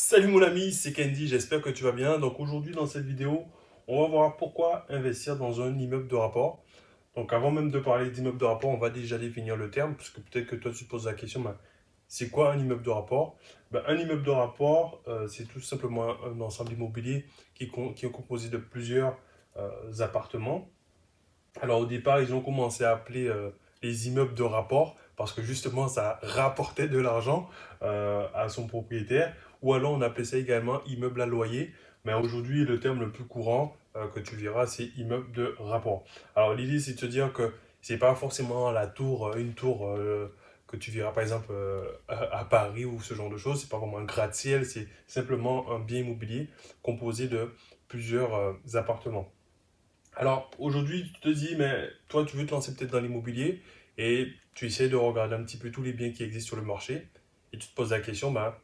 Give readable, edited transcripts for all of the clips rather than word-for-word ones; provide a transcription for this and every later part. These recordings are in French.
Salut mon ami, c'est Candy, j'espère que tu vas bien. Donc aujourd'hui dans cette vidéo, on va voir pourquoi investir dans un immeuble de rapport. Donc avant même de parler d'immeuble de rapport, on va déjà définir le terme, parce que peut-être que toi tu te poses la question, ben, c'est quoi un immeuble de rapport? Ben, un immeuble de rapport, c'est tout simplement un ensemble immobilier qui est composé de plusieurs appartements. Alors au départ, ils ont commencé à appeler les immeubles de rapport parce que justement ça rapportait de l'argent à son propriétaire. Ou alors on appelait ça également immeuble à loyer. Mais aujourd'hui, le terme le plus courant que tu verras, c'est immeuble de rapport. Alors l'idée, c'est de te dire que c'est pas forcément la tour, une tour que tu verras par exemple à Paris ou ce genre de choses. C'est pas vraiment un gratte-ciel, c'est simplement un bien immobilier composé de plusieurs appartements. Alors aujourd'hui, tu te dis, mais toi, tu veux te lancer peut-être dans l'immobilier et tu essaies de regarder un petit peu tous les biens qui existent sur le marché et tu te poses la question, ben,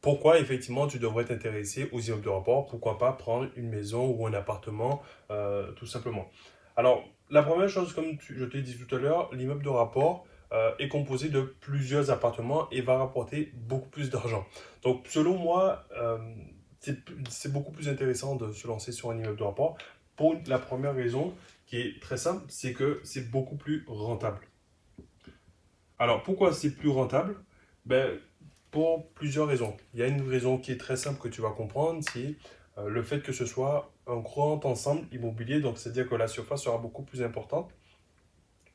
pourquoi effectivement tu devrais t'intéresser aux immeubles de rapport? Pourquoi pas prendre une maison ou un appartement, tout simplement? Alors, la première chose, je te l'ai dit tout à l'heure, l'immeuble de rapport est composé de plusieurs appartements et va rapporter beaucoup plus d'argent. Donc, selon moi, c'est beaucoup plus intéressant de se lancer sur un immeuble de rapport pour la première raison qui est très simple, c'est que c'est beaucoup plus rentable. Alors, pourquoi c'est plus rentable? Ben, pour plusieurs raisons. Il y a une raison qui est très simple que tu vas comprendre, c'est le fait que ce soit un grand ensemble immobilier, donc c'est-à-dire que la surface sera beaucoup plus importante.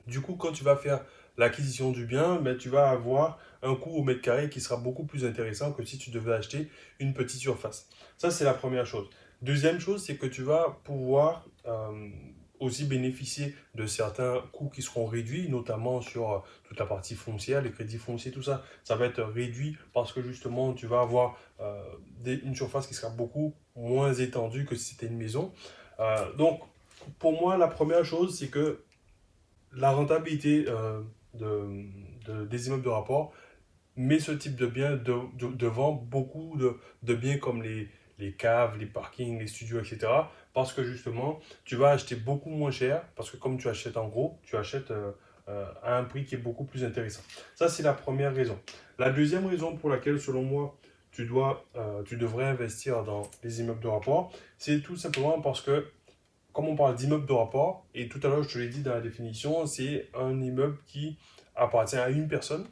Du coup, quand tu vas faire l'acquisition du bien, ben, tu vas avoir un coût au mètre carré qui sera beaucoup plus intéressant que si tu devais acheter une petite surface. Ça, c'est la première chose. Deuxième chose, c'est que tu vas pouvoir aussi bénéficier de certains coûts qui seront réduits, notamment sur toute la partie foncière, les crédits fonciers, tout ça. Ça va être réduit parce que justement, tu vas avoir une surface qui sera beaucoup moins étendue que si c'était une maison. Donc, pour moi, la première chose, c'est que la rentabilité des immeubles de rapport met ce type de bien devant beaucoup de biens comme les caves, les parkings, les studios, etc. Parce que justement, tu vas acheter beaucoup moins cher, parce que comme tu achètes en gros, tu achètes à un prix qui est beaucoup plus intéressant. Ça, c'est la première raison. La deuxième raison pour laquelle, selon moi, tu devrais investir dans les immeubles de rapport, c'est tout simplement parce que comme on parle d'immeuble de rapport, et tout à l'heure je te l'ai dit dans la définition, c'est un immeuble qui appartient à une personne.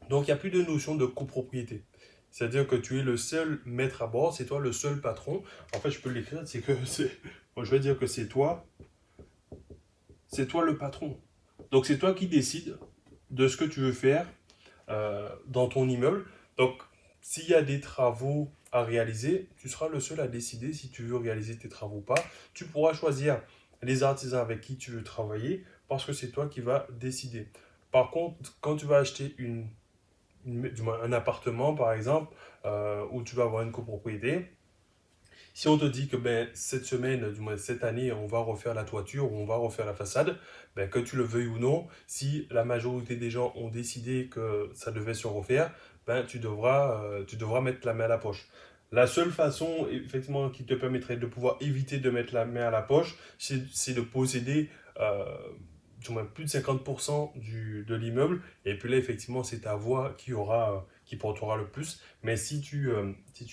Donc il n'y a plus de notion de copropriété. C'est-à-dire que tu es le seul maître à bord, c'est toi le seul patron. En fait, je peux l'écrire, c'est que c'est. Moi, je vais dire que c'est toi le patron. Donc c'est toi qui décides de ce que tu veux faire dans ton immeuble. Donc, s'il y a des travaux à réaliser, tu seras le seul à décider si tu veux réaliser tes travaux ou pas. Tu pourras choisir les artisans avec qui tu veux travailler parce que c'est toi qui vas décider. Par contre, quand tu vas acheter du moins un appartement, par exemple, où tu vas avoir une copropriété, si on te dit que ben, cette semaine, du moins cette année, on va refaire la toiture ou on va refaire la façade, ben, que tu le veuilles ou non, si la majorité des gens ont décidé que ça devait se refaire, ben, tu devras mettre la main à la poche. La seule façon, effectivement, qui te permettrait de pouvoir éviter de mettre la main à la poche, c'est de posséder du moins plus de 50% de l'immeuble. Et puis là, effectivement, c'est ta voix qui portera le plus. Mais si tu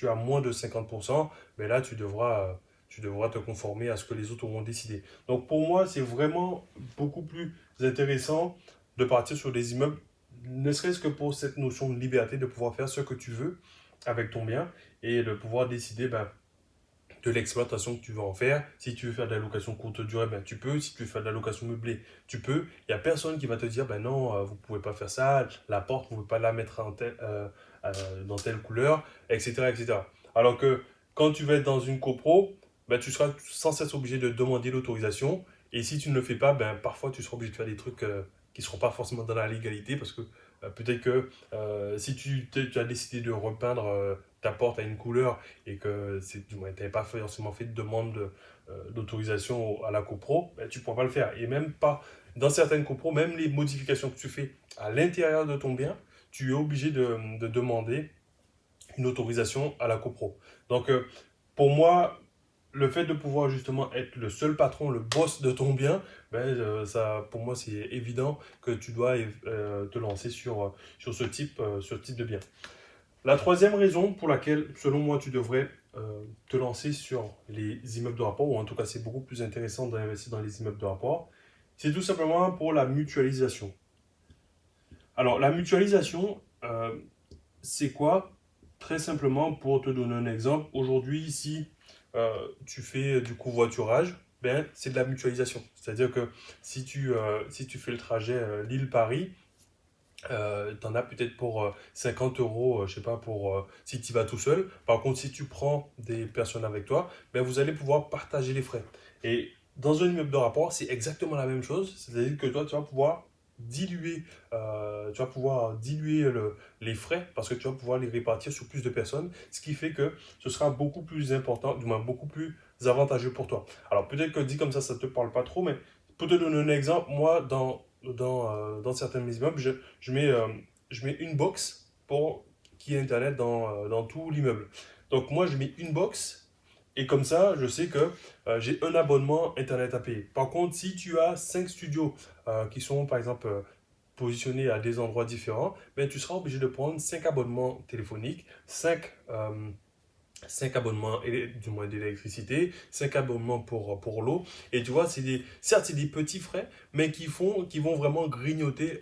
as moins de 50%, mais là, tu devras te conformer à ce que les autres auront décidé. Donc pour moi, c'est vraiment beaucoup plus intéressant de partir sur des immeubles, ne serait-ce que pour cette notion de liberté, de pouvoir faire ce que tu veux avec ton bien et de pouvoir décider ben, de l'exploitation que tu veux en faire. Si tu veux faire de la location courte durée, ben, tu peux. Si tu veux faire de la location meublée, tu peux. Il n'y a personne qui va te dire, ben non, vous ne pouvez pas faire ça, la porte, vous ne pouvez pas la mettre dans telle couleur, etc., etc. Alors que quand tu vas être dans une copro, ben, tu seras sans cesse obligé de demander l'autorisation. Et si tu ne le fais pas, ben, parfois tu seras obligé de faire des trucs qui ne seront pas forcément dans la légalité parce que peut-être que si tu as décidé de repeindre ta porte à une couleur et que tu n'avais pas forcément fait de demande d'autorisation à la copro, ben, tu ne pourras pas le faire. Et même pas, dans certaines copros, même les modifications que tu fais à l'intérieur de ton bien, tu es obligé de demander une autorisation à la copro. Donc, pour moi, le fait de pouvoir justement être le seul patron, le boss de ton bien, ben, ça, pour moi, c'est évident que tu dois te lancer sur ce type de bien. La troisième raison pour laquelle, selon moi, tu devrais te lancer sur les immeubles de rapport, ou en tout cas c'est beaucoup plus intéressant d'investir dans les immeubles de rapport, c'est tout simplement pour la mutualisation. Alors la mutualisation, c'est quoi? Très simplement, pour te donner un exemple, aujourd'hui, si tu fais du covoiturage, ben, c'est de la mutualisation. C'est-à-dire que si tu fais le trajet Lille-Paris, tu en as peut-être pour 50 euros, je sais pas, si tu vas tout seul. Par contre, si tu prends des personnes avec toi, ben, vous allez pouvoir partager les frais. Et dans un immeuble de rapport, c'est exactement la même chose. C'est-à-dire que toi, tu vas pouvoir diluer les frais parce que tu vas pouvoir les répartir sur plus de personnes, ce qui fait que ce sera beaucoup plus important, du moins beaucoup plus avantageux pour toi. Alors peut-être que dit comme ça ne te parle pas trop, mais pour te donner un exemple, moi, dans certains de mes immeubles, je mets une box pour qu'il y ait Internet dans tout l'immeuble. Donc moi, je mets une box et comme ça, je sais que j'ai un abonnement Internet à payer. Par contre, si tu as 5 studios qui sont, par exemple, positionnés à des endroits différents, ben, tu seras obligé de prendre 5 abonnements téléphoniques, 5 abonnements du moins d'électricité, 5 abonnements pour l'eau. Et tu vois, certes, c'est des petits frais, mais qui vont vraiment grignoter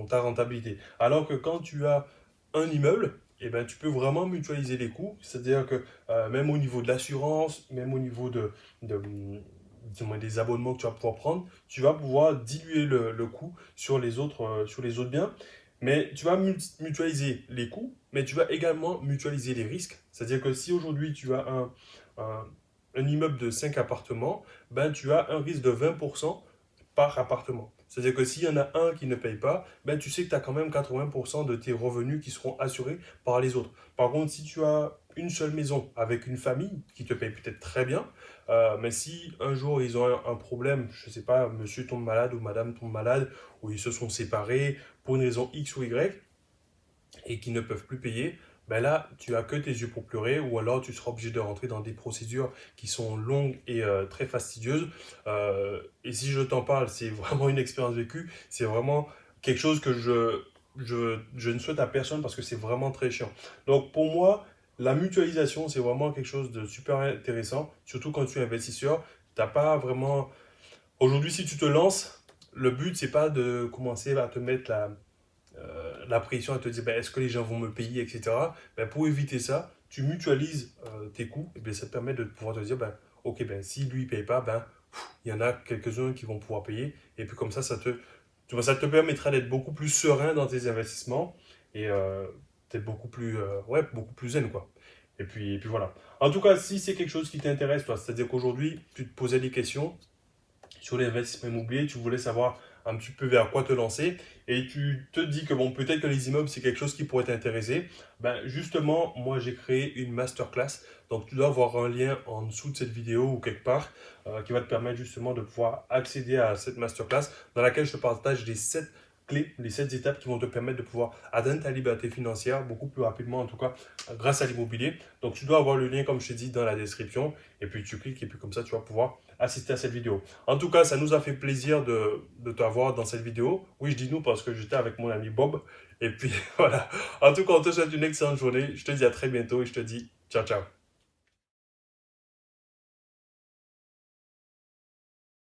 ta rentabilité. Alors que quand tu as un immeuble, eh ben, tu peux vraiment mutualiser les coûts. C'est-à-dire que même au niveau de l'assurance, même au niveau de, du moins des abonnements que tu vas pouvoir prendre, tu vas pouvoir diluer le coût sur les autres biens. Mais tu vas mutualiser les coûts, mais tu vas également mutualiser les risques. C'est-à-dire que si aujourd'hui tu as un, un immeuble de 5 appartements, ben tu as un risque de 20% par appartement. C'est-à-dire que s'il y en a un qui ne paye pas, ben tu sais que tu as quand même 80% de tes revenus qui seront assurés par les autres. Par contre, si tu as une seule maison avec une famille qui te paye peut-être très bien, mais si un jour ils ont un problème, je ne sais pas, monsieur tombe malade ou madame tombe malade, ou ils se sont séparés pour une raison X ou Y, et qui ne peuvent plus payer, ben là, tu as que tes yeux pour pleurer, ou alors tu seras obligé de rentrer dans des procédures qui sont longues et très fastidieuses. Et si je t'en parle, c'est vraiment une expérience vécue, c'est vraiment quelque chose que je ne souhaite à personne parce que c'est vraiment très chiant. Donc pour moi, la mutualisation, c'est vraiment quelque chose de super intéressant, surtout quand tu es investisseur. T'as pas vraiment... Aujourd'hui, si tu te lances, le but, c'est pas de commencer à te mettre la pression à te dire ben, est-ce que les gens vont me payer, etc. Ben, pour éviter ça, tu mutualises tes coûts et ben, ça te permet de pouvoir te dire ben, ok, ben, si lui ne paye pas, ben, il y en a quelques-uns qui vont pouvoir payer. Et puis comme tu vois, ça te permettra d'être beaucoup plus serein dans tes investissements et d'être beaucoup plus zen, quoi. Et puis voilà. En tout cas, si c'est quelque chose qui t'intéresse, toi, c'est-à-dire qu'aujourd'hui, tu te posais des questions, sur l'investissement immobilier, tu voulais savoir un petit peu vers quoi te lancer et tu te dis que bon, peut-être que les immeubles, c'est quelque chose qui pourrait t'intéresser. Ben, justement, moi, j'ai créé une masterclass. Donc, tu dois avoir un lien en dessous de cette vidéo ou quelque part qui va te permettre justement de pouvoir accéder à cette masterclass dans laquelle je te partage les 7 clés, les 7 étapes qui vont te permettre de pouvoir atteindre ta liberté financière beaucoup plus rapidement, en tout cas, grâce à l'immobilier. Donc, tu dois avoir le lien, comme je t'ai dit, dans la description. Et puis, tu cliques et puis comme ça, tu vas pouvoir assister à cette vidéo. En tout cas, ça nous a fait plaisir de t'avoir dans cette vidéo. Oui, je dis nous parce que j'étais avec mon ami Bob. Et puis voilà. En tout cas, on te souhaite une excellente journée. Je te dis à très bientôt et je te dis ciao, ciao.